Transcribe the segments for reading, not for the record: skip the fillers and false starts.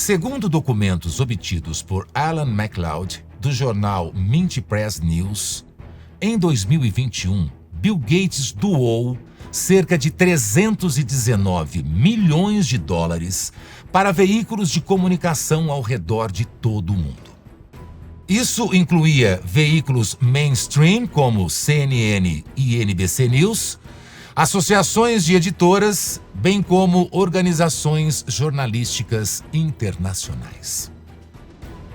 Segundo documentos obtidos por Alan MacLeod, do jornal Mint Press News, em 2021, Bill Gates doou cerca de 319 milhões de dólares para veículos de comunicação ao redor de todo o mundo. Isso incluía veículos mainstream como CNN e NBC News, associações de editoras, bem como organizações jornalísticas internacionais.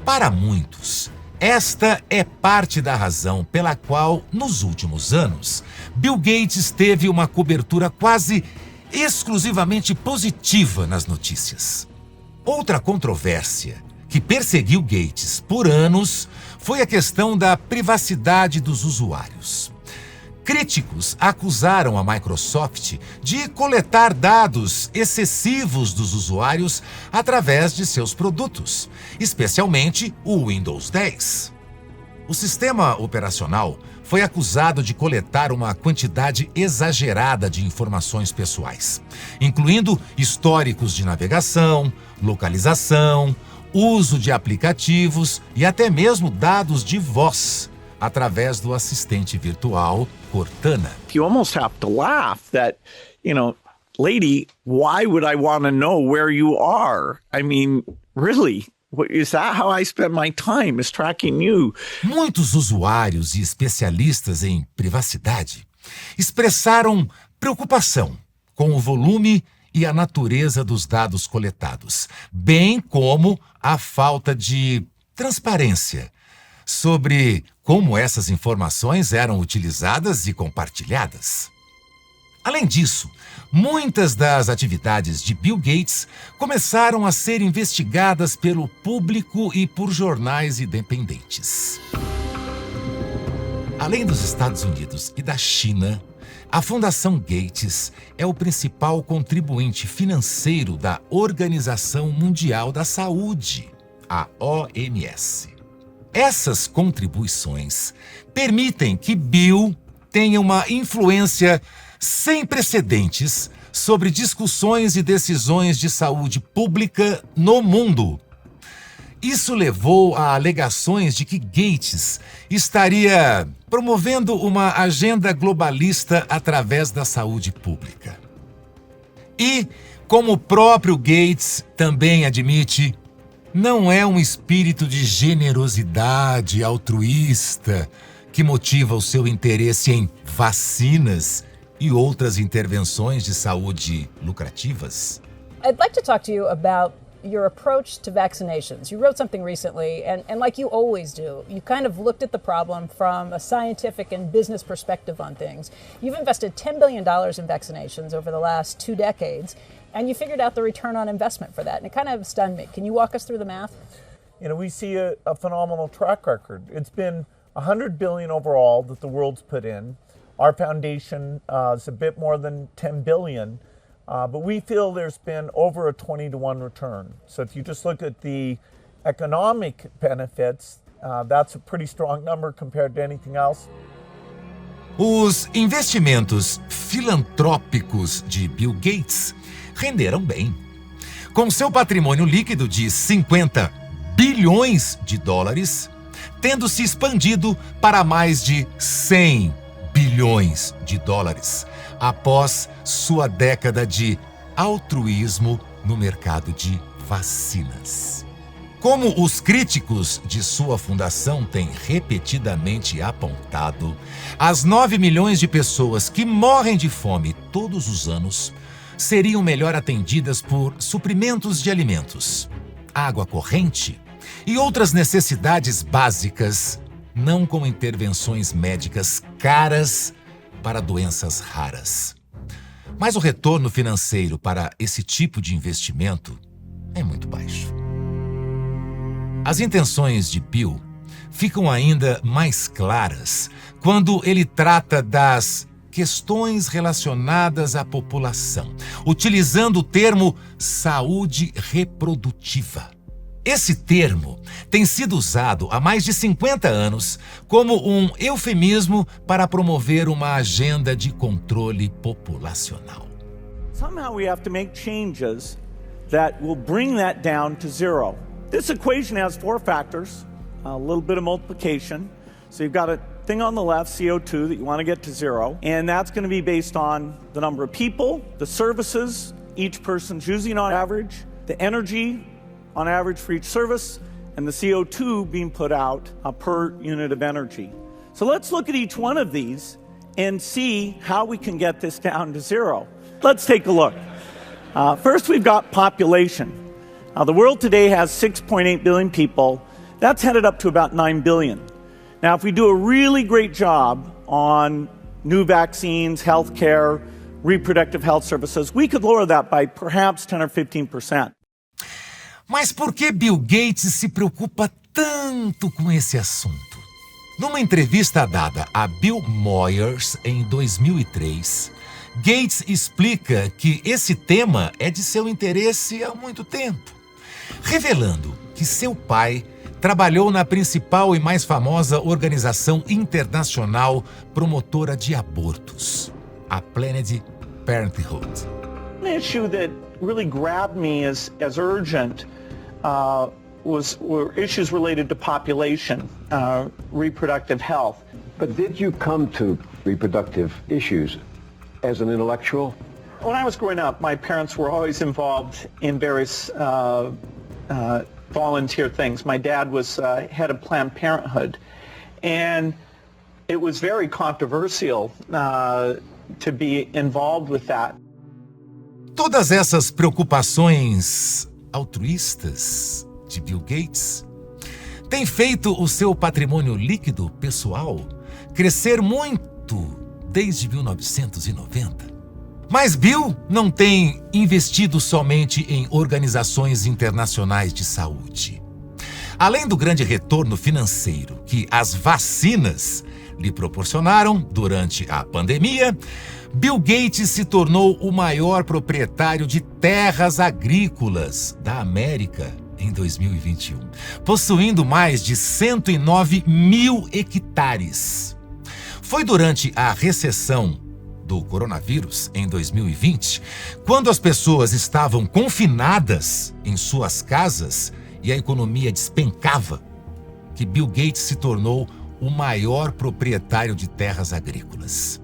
Para muitos, esta é parte da razão pela qual, nos últimos anos, Bill Gates teve uma cobertura quase exclusivamente positiva nas notícias. Outra controvérsia que perseguiu Gates por anos foi a questão da privacidade dos usuários. Críticos acusaram a Microsoft de coletar dados excessivos dos usuários através de seus produtos, especialmente o Windows 10. O sistema operacional foi acusado de coletar uma quantidade exagerada de informações pessoais, incluindo históricos de navegação, localização, uso de aplicativos e até mesmo dados de voz, através do assistente virtual Cortana. You almost have to laugh that, lady, why would I want to know where you are? I mean, really? Is that how I spend my time, is tracking you? Muitos usuários e especialistas em privacidade expressaram preocupação com o volume e a natureza dos dados coletados, bem como a falta de transparência sobre como essas informações eram utilizadas e compartilhadas. Além disso, muitas das atividades de Bill Gates começaram a ser investigadas pelo público e por jornais independentes. Além dos Estados Unidos e da China, a Fundação Gates é o principal contribuinte financeiro da Organização Mundial da Saúde, a OMS. Essas contribuições permitem que Bill tenha uma influência sem precedentes sobre discussões e decisões de saúde pública no mundo. Isso levou a alegações de que Gates estaria promovendo uma agenda globalista através da saúde pública. E, como o próprio Gates também admite, não é um espírito de generosidade altruísta que motiva o seu interesse em vacinas e outras intervenções de saúde lucrativas. I'd like to talk to you about your approach to vaccinations. You wrote something recently, and like you always do, you kind of looked at the problem from a scientific and business perspective on things. You've invested $10 billion in vaccinations over the last 2 decades, and you figured out the return on investment for that, and it kind of stunned me. Can you walk us through the math? We see a phenomenal track record. It's been $100 billion overall that the world's put in. Our foundation is a bit more than $10 billion. But we feel there's been over a 20-to-1 return. So if you just look at the economic benefits, that's a pretty strong number compared to anything else. Os investimentos filantrópicos de Bill Gates renderam bem. Com seu patrimônio líquido de 50 bilhões de dólares, tendo se expandido para mais de 100 bilhões de dólares, após sua década de altruísmo no mercado de vacinas. Como os críticos de sua fundação têm repetidamente apontado, as 9 milhões de pessoas que morrem de fome todos os anos seriam melhor atendidas por suprimentos de alimentos, água corrente e outras necessidades básicas, não com intervenções médicas caras para doenças raras. Mas o retorno financeiro para esse tipo de investimento é muito baixo. As intenções de Bill ficam ainda mais claras quando ele trata das questões relacionadas à população, utilizando o termo saúde reprodutiva. Esse termo tem sido usado há mais de 50 anos como um eufemismo para promover uma agenda de controle populacional. Somehow we have to make changes that will bring that down to zero. This equation has four factors, a little bit of multiplication. So you've got a thing on the left, CO2, that you want to get to zero, and that's going to be based on the number of people, the services each person's using on average, the energy on average for each service, and the CO2 being put out per unit of energy. So let's look at each one of these and see how we can get this down to zero. Let's take a look. First, we've got population. The world today has 6.8 billion people. That's headed up to about 9 billion. Now, if we do a really great job on new vaccines, healthcare, reproductive health services, we could lower that by perhaps 10 or 15%. Mas por que Bill Gates se preocupa tanto com esse assunto? Numa entrevista dada a Bill Moyers em 2003, Gates explica que esse tema é de seu interesse há muito tempo, revelando que seu pai trabalhou na principal e mais famosa organização internacional promotora de abortos, a Planned Parenthood. An issue that really grabbed me as urgent were issues related to population, reproductive health. But did you come to reproductive issues as an intellectual? When I was growing up, my parents were always involved in various volunteer things. My dad was head of Planned Parenthood, and it was very controversial to be involved with that. Todas essas preocupações altruístas de Bill Gates têm feito o seu patrimônio líquido pessoal crescer muito desde 1990. Mas Bill não tem investido somente em organizações internacionais de saúde. Além do grande retorno financeiro que as vacinas lhe proporcionaram durante a pandemia, Bill Gates se tornou o maior proprietário de terras agrícolas da América em 2021, possuindo mais de 109 mil hectares. Foi durante a recessão do coronavírus em 2020, quando as pessoas estavam confinadas em suas casas e a economia despencava, que Bill Gates se tornou o maior proprietário de terras agrícolas.